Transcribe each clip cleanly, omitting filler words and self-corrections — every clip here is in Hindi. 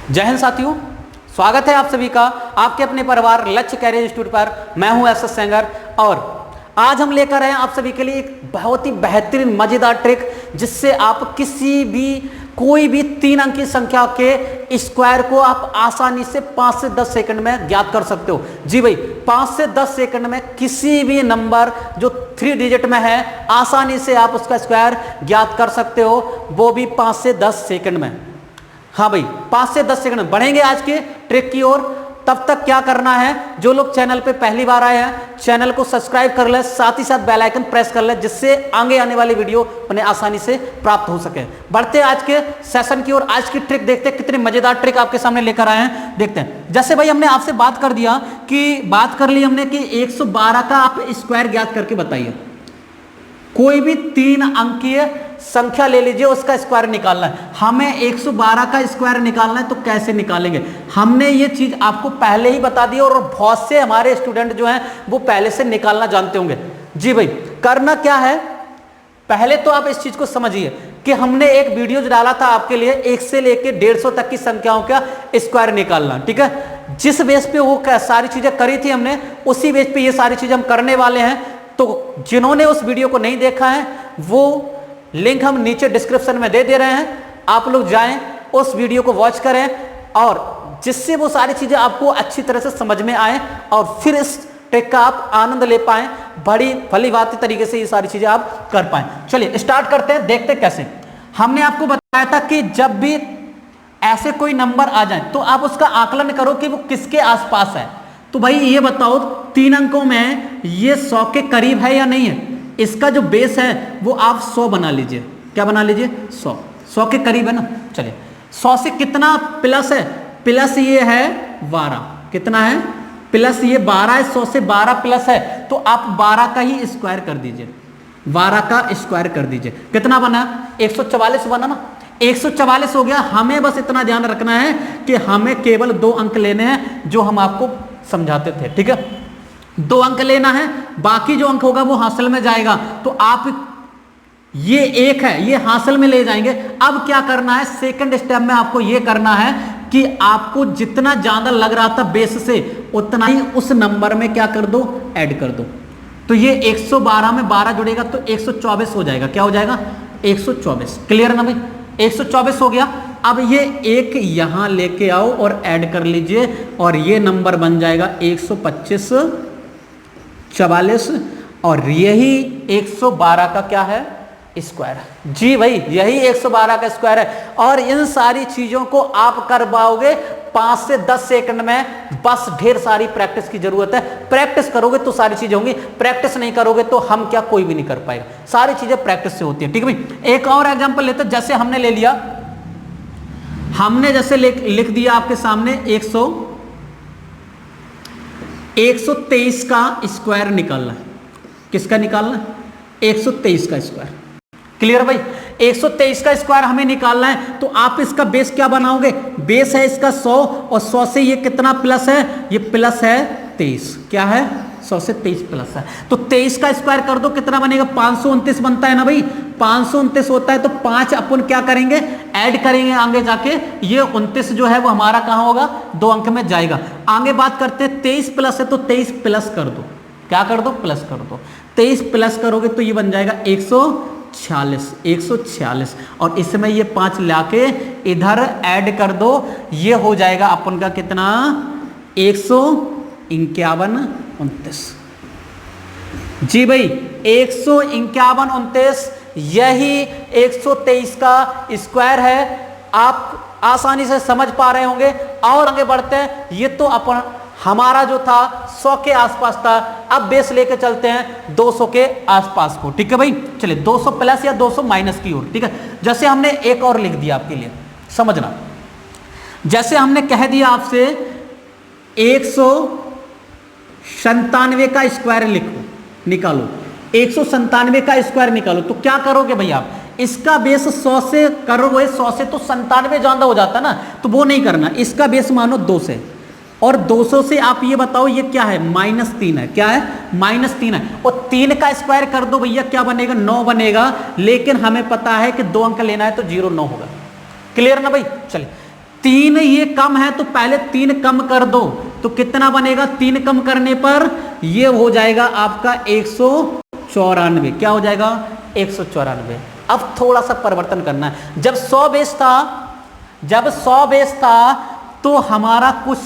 जय हिंद साथियों, स्वागत है आप सभी का आपके अपने परिवार लक्ष्य कैरियर इंस्टीट्यूट पर। मैं हूं एस सेंगर और आज हम लेकर आए हैं आप सभी के लिए एक बहुत ही बेहतरीन मजेदार ट्रिक जिससे आप किसी भी कोई भी 3 अंक की संख्या के स्क्वायर को आप आसानी से 5 से 10 सेकंड में ज्ञात कर सकते हो। जी भाई, 5 से 10 सेकंड में किसी भी नंबर जो 3 डिजिट में है आसानी से आप उसका स्क्वायर ज्ञात कर सकते हो, वो भी 5 से 10 सेकंड में। हाँ भाई, 5 से 10 सेकंड बढ़ेंगे आज के ट्रिक की ओर। तब तक क्या करना है, जो लोग चैनल पे पहली बार आए हैं चैनल को सब्सक्राइब कर ले, साथ ही साथ बेल आइकन प्रेस कर ले जिससे आगे आने वाली वीडियो उन्हें आसानी से प्राप्त हो सके। बढ़ते हैं आज के सेशन की ओर। आज की ट्रिक देखते हैं, कितनी मजेदार ट्रिक आपके सामने लेकर आए हैं, देखते हैं। जैसे भाई हमने आपसे बात कर ली हमने कि 112 का आप स्क्वायर ज्ञात करके बताइए। कोई भी 3 अंकीय संख्या ले लीजिए, उसका स्क्वायर निकालना है। हमें 112 का स्क्वायर निकालना है तो कैसे निकालेंगे, हमने ये चीज आपको पहले ही बता दी और बहुत से हमारे स्टूडेंट जो हैं वो पहले से निकालना जानते होंगे। जी भाई, करना क्या है, पहले तो आप इस चीज को समझिए कि हमने एक वीडियो डाला था आपके लिए 1 से लेके 150 तक की संख्याओं का स्क्वायर निकालना, ठीक है। जिस बेस पे वो सारी चीजें करी थी हमने, उसी बेस पे ये सारी चीजें हम करने वाले हैं। तो जिन्होंने उस वीडियो को नहीं देखा है वो लिंक हम नीचे डिस्क्रिप्शन में दे रहे हैं, आप लोग जाएं उस वीडियो को वॉच करें और जिससे वो सारी चीजें आपको अच्छी तरह से समझ में आए और फिर इस ट्रिक का आप आनंद ले पाएं, बड़ी भली भांति तरीके से ये सारी चीजें आप कर पाएं। चलिए स्टार्ट करते हैं, देखते हैं कैसे। हमने आपको बताया था कि जब भी ऐसे कोई नंबर आ जाए तो आप उसका आकलन करो कि वो किसके आसपास है। तो भाई ये बताओ 3 अंकों में ये 100 के करीब है या नहीं है। इसका जो बेस है वो आप 100 बना लीजिए। क्या बना लीजिए, 100 के करीब है ना। चलिए 100 से कितना प्लस है, प्लस ये है 12। कितना है, प्लस ये 12 है। 100 से 12 प्लस है तो आप 12 का ही स्क्वायर कर दीजिए, 12 का स्क्वायर कर दीजिए। कितना बना, 144 बना ना। 144 हो गया। हमें बस इतना ध्यान रखना है कि हमें केवल 2 अंक लेने हैं जो हम आपको समझाते थे, ठीक है। 2 अंक लेना है, बाकी जो अंक होगा वो हासिल में जाएगा। तो आप ये 1 है ये हासिल में ले जाएंगे। अब क्या करना है, सेकंड स्टेप में आपको ये करना है कि आपको जितना ज्यादा लग रहा था बेस से उतना ही उस नंबर में क्या कर दो, ऐड कर दो। तो ये 112 में 12 जुड़ेगा तो 124 हो जाएगा। क्या हो जाएगा, 124। क्लियर ना भाई, 124 हो गया। अब ये 1 यहां लेके आओ और ऐड कर लीजिए और ये नंबर बन जाएगा 125 44 और यही 112 का क्या है, स्क्वायर है। जी भाई, यही 112 का स्क्वायर है। और इन सारी चीजों को आप कर पाओगे 5 से 10 सेकंड में। बस ढेर सारी प्रैक्टिस की जरूरत है। प्रैक्टिस करोगे तो सारी चीजें होंगी, प्रैक्टिस नहीं करोगे तो हम क्या, कोई भी नहीं कर पाएगा। सारी चीजें प्रैक्टिस से होती है, ठीक है भाई। एक और एग्जांपल लेते, जैसे हमने ले लिया, हमने जैसे लिख दिया आपके सामने 123 का स्क्वायर निकालना है। किसका निकालना है, 123 का स्क्वायर। क्लियर भाई, 123 का स्क्वायर हमें निकालना है। तो आप इसका बेस क्या बनाओगे, बेस है इसका 100 और 100 से ये कितना प्लस है, ये प्लस है 23। क्या है, 100 से 23 प्लस है। तो 23 का स्क्वायर कर दो, कितना बनेगा, 529 बनता है ना भाई। 529 होता है तो 5 अपन क्या करेंगे, ऐड करेंगे आगे जाके। ये 29 जो है वो हमारा कहां होगा, 2 अंक में जाएगा। आगे बात करते हैं, 23 प्लस है तो 23 प्लस कर दो। क्या कर दो, प्लस कर दो। 23 प्लस करोगे तो ये बन जाएगा 146 और इसमें ये 5 लाके इधर ऐड कर दो। ये हो जाएगा अपन का कितना, 151 29। जी भाई, 151 29 यही 123 का स्क्वायर है। आप आसानी से समझ पा रहे होंगे। और आगे बढ़ते हैं, ये तो अपन हमारा जो था 100 के आसपास था। अब बेस लेके चलते हैं 200 के आसपास को, ठीक है भाई। चलिए 200 प्लस या 200 माइनस की ओर, ठीक है। जैसे हमने एक और लिख दिया आपके लिए समझना, जैसे हमने कह दिया आपसे 197 का स्क्वायर लिखो, निकालो। 197 का स्क्वायर निकालो तो क्या करोगे भाई, आप इसका बेस 100 से करोगे। 100 से तो 97 ज्यादा हो जाता ना, तो वो नहीं करना। इसका बेस मानो 2 से और 200 से आप ये बताओ ये क्या है, -3 है। क्या है, -3 है। और 3 का स्क्वायर कर दो भैया, क्या बनेगा, 9 बनेगा। लेकिन हमें पता है कि 2 अंक लेना है तो 0 9 होगा। क्लियर ना भाई। चलिए 3 ये कम है तो पहले 3 कम कर दो, तो कितना बनेगा? 3 कम करने पर ये हो जाएगा आपका 194। क्या हो जाएगा? 194। अब थोड़ा सा परिवर्तन करना है। जब 100 बेस था तो हमारा कुछ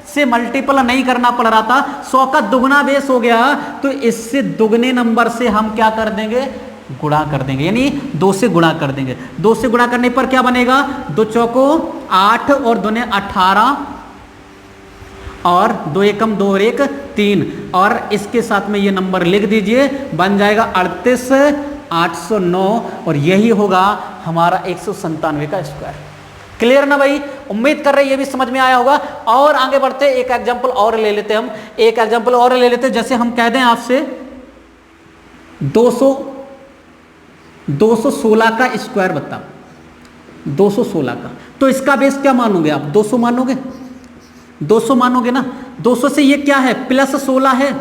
से मल्टीपल नहीं करना पड़ रहा था, 100 का दुगना बेस हो गया, तो इससे दुगने नंबर से हम क्या कर देंगे? गुणा कर देंगे, यानी 2 से गुणा कर देंगे। 2 से गुणा करने पर क्या बनेगा? 2 चौको 8 और 2 ने 18 और 2 एकम 2 और 1 3, और इसके साथ में ये नंबर लिख दीजिए, बन जाएगा 38,809 और यही होगा हमारा 197 का स्क्वायर। क्लियर ना भाई? उम्मीद कर रहे ये भी समझ में आया होगा। और आगे बढ़ते एक एग्जांपल और ले लेते हम, एक एग्जांपल और ले लेते। जैसे हम कह दें आपसे 216 का स्क्वायर बताओ, 216 का, तो इसका बेस क्या मानोगे आप? 200 मानोगे? 200 मानोगे ना? 200 से ये क्या है? प्लस 16 है,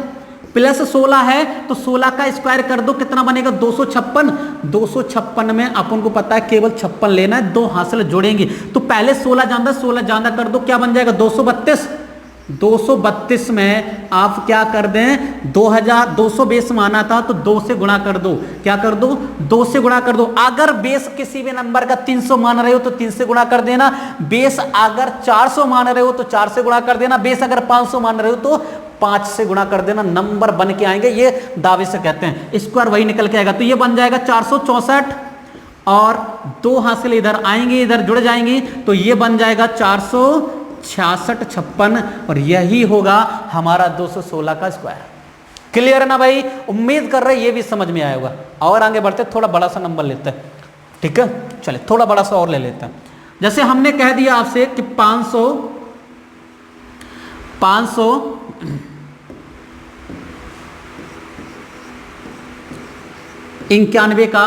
प्लस 16 है तो 16 का स्क्वायर कर दो, कितना बनेगा? 256। 256 में अपन को पता है केवल 56 लेना है, 2 हासिल जोड़ेंगे, तो पहले 16 जाना कर दो, क्या बन जाएगा? 232। 232 में आप क्या कर दें? 200 बेस माना था तो 2 से गुणा कर दो। क्या कर दो? 2 से गुणा कर दो। अगर बेस किसी भी नंबर का 300 मान रहे हो तो 3 से गुणा कर देना, बेस अगर 400 मान रहे हो तो 4 से गुणा कर देना, बेस अगर 500 मान रहे हो तो 5 से गुणा कर देना, नंबर बन के आएंगे। ये दावे से कहते हैं, स्क्वायर वही निकल के आएगा। तो ये बन जाएगा 464 और 2 हासिल इधर आएंगे, इधर जुड़ जाएंगी, तो ये बन जाएगा 466 56 और यही होगा हमारा 216 का स्क्वायर। क्लियर है ना भाई? उम्मीद कर रहे ये भी समझ में आया होगा। और आगे बढ़ते, थोड़ा बड़ा सा नंबर लेते हैं, ठीक है? चले थोड़ा बड़ा सा और ले लेते हैं। जैसे हमने कह दिया आपसे कि 591 का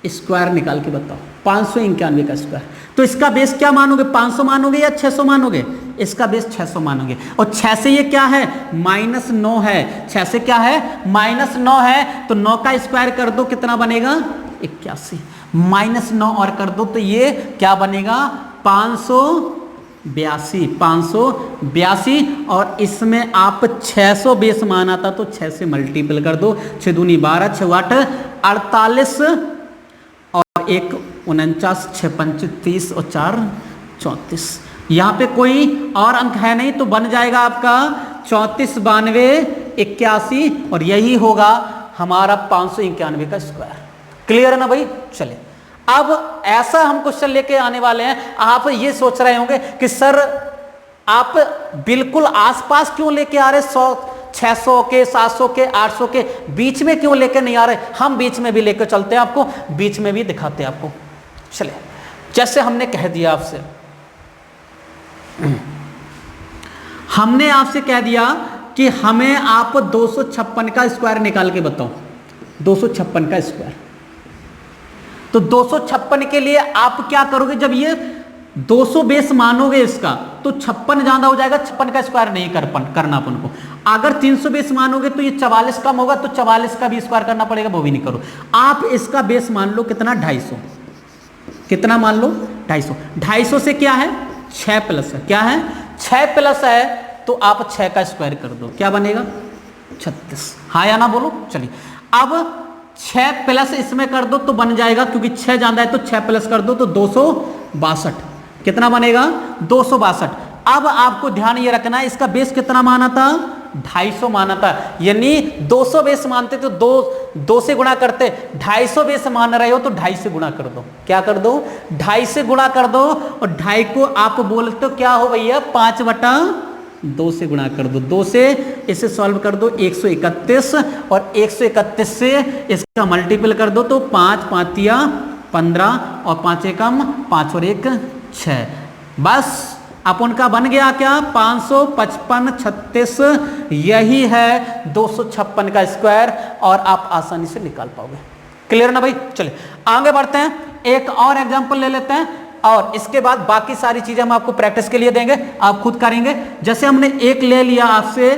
स्क्वायर निकाल के बताओ। 591 का स्क्वायर, तो इसका बेस क्या मानोगे? 500 मानोगे या 600 मानोगे? इसका बेस 600 मानोगे। और 6 से ये क्या है? -9 है। 6 से क्या है? -9 है, तो 9 का स्क्वायर कर दो, कितना बनेगा? 81। -9 और कर दो तो ये क्या बनेगा? 582। और इसमें आप 600 बेस माना था तो 6 से मल्टीपल कर दो, 6 दूनी 12, 6 8 48 और 1 49, 6 5 30 और 4 34। यहाँ पे कोई और अंक है नहीं तो बन जाएगा आपका 34 92 81 और यही होगा हमारा 591 का स्क्वायर। क्लियर है ना भाई? चले अब ऐसा हम क्वेश्चन लेके आने वाले हैं। आप ये सोच रहे होंगे कि सर आप बिल्कुल आसपास क्यों लेके आ रहे? 600 के 700 के 800 के बीच में क्यों लेके नहीं आ रहे? हम बीच में भी लेकर चलते हैं, आपको बीच में भी दिखाते हैं आपको। चले, जैसे हमने कह दिया आपसे, हमने आपसे कह दिया कि हमें आप 256 का स्क्वायर निकाल के बताओ। 256 का स्क्वायर, तो 256 के लिए आप क्या करोगे? जब ये 200 बेस मानोगे इसका तो 56 ज्यादा हो जाएगा, 56 का स्क्वायर नहीं करना अपन को। अगर 300 बेस मानोगे तो ये 44 कम होगा, तो 44 का भी स्क्वायर करना पड़ेगा, वो भी नहीं करो। आप इसका बेस मान लो कितना? 250। कितना मान लो? 250। 250 से क्या है? 6 प्लस है। क्या है? 6 प्लस है, तो आप 6 का स्क्वायर कर दो, क्या बनेगा? 36। हाँ या ना बोलो। चलिए अब 6 प्लस इसमें कर दो तो बन जाएगा, क्योंकि 6 ज्यादा है तो 6 प्लस कर दो तो 262। कितना बनेगा? 262। अब आपको ध्यान ये रखना है, इसका बेस कितना माना था? 250 माना था। यानी 200 बेस मानते तो 2 से गुणा करते, 250 बेस मान रहे हो तो 2.5 से गुणा कर दो। क्या कर दो? 2.5 से गुणा कर दो। और 2.5 को आप बोलते हो क्या हो भैया? 5/2 से गुणा कर दो। 2 से इसे सॉल्व कर दो, 131 और 131 से इसका मल्टीपल कर दो तो 5 5 15 और 5 एकम 5 और 1 6। बस अपन का बन गया क्या? 555 36। यही है 256 का स्क्वायर और आप आसानी से निकाल पाओगे। क्लियर ना भाई? चलिए आगे बढ़ते हैं, एक और एग्जांपल ले लेते हैं और इसके बाद बाकी सारी चीजें हम आपको प्रैक्टिस के लिए देंगे, आप खुद करेंगे। जैसे हमने एक ले लिया आपसे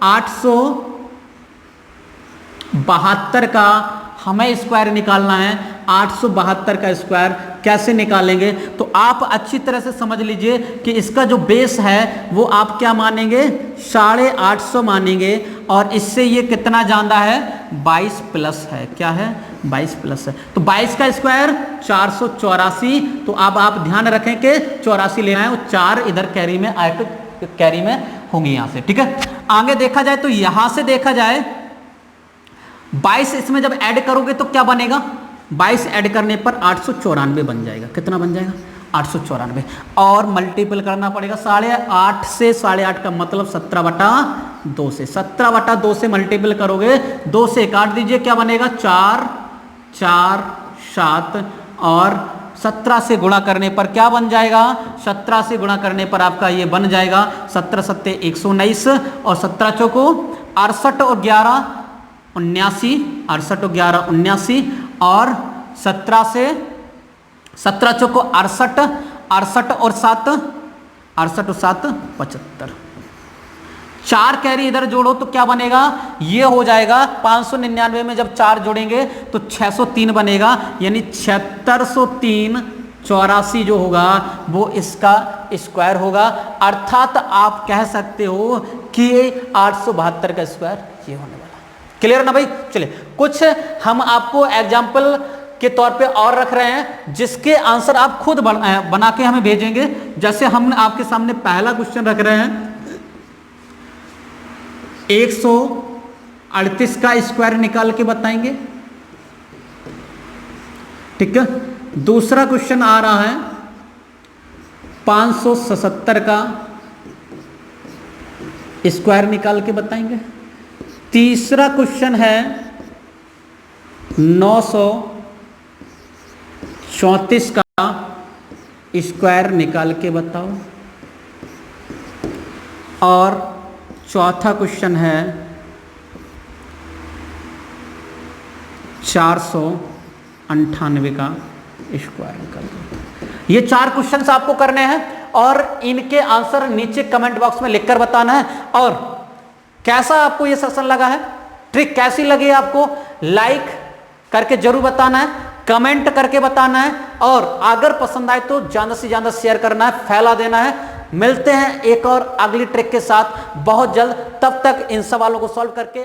872 का हमें स्क्वायर निकालना है। 872 का स्क्वायर कैसे निकालेंगे। तो आप अच्छी तरह से समझ लीजिए कि इसका जो बेस है वो आप क्या मानेंगे, 850 मानेंगे, और इससे ये कितना ज्यादा है, 22 प्लस है। क्या है, 22 प्लस है। तो 22 का स्क्वायर 484। तो अब आप ध्यान रखें कि 84 लेना है, वो 4 इधर कैरी में आए, कैरी में होंगी यहां से। ठीक है, आगे देखा जाए तो यहां से देखा जाए 22 इसमें जब ऐड करोगे तो क्या बनेगा, 22 ऐड करने पर 894 बन जाएगा। कितना बन जाएगा, 894। और मल्टीपल करना पड़ेगा 8.5 से, 8.5 का मतलब 17/2 से, 17/2 से मल्टीपल करोगे, 2 से काट दीजिए, क्या बनेगा, 4 4 7, और 17 से गुणा करने पर क्या बन जाएगा, 17 से गुणा करने पर आपका ये बन जाएगा 17 सत्ते 119, और 17 चौको 68 और 11 79, 68 और 11 79, और 17 से 17 चौको 68, 68 और 7 75। 4 कैरी इधर जोड़ो तो क्या बनेगा, ये हो जाएगा 599 में जब 4 जोड़ेंगे तो 603 बनेगा, यानी 7603 84 जो होगा वो इसका स्क्वायर होगा। अर्थात आप कह सकते हो कि 872 का स्क्वायर ये होने वाला। क्लियर ना भाई। चलिए कुछ हम आपको एग्जाम्पल के तौर पे और रख रहे हैं जिसके आंसर आप खुद बना के हमें भेजेंगे। जैसे हम आपके सामने पहला क्वेश्चन रख रहे हैं, 138 का स्क्वायर निकाल के बताएंगे। ठीक है, दूसरा क्वेश्चन आ रहा है 577 का स्क्वायर निकाल के बताएंगे। तीसरा क्वेश्चन है 934 का स्क्वायर निकाल के बताओ। और चौथा क्वेश्चन है 498 का स्क्वायर निकाल के। ये 4 क्वेश्चंस आपको करने हैं और इनके आंसर नीचे कमेंट बॉक्स में लिखकर बताना है। और कैसा आपको ये सेशन लगा है, ट्रिक कैसी लगी आपको, लाइक करके जरूर बताना है, कमेंट करके बताना है, और अगर पसंद आए तो ज्यादा से ज्यादा शेयर करना है, फैला देना है। मिलते हैं एक और अगली ट्रिक के साथ बहुत जल्द। तब तक इन सवालों को सॉल्व करके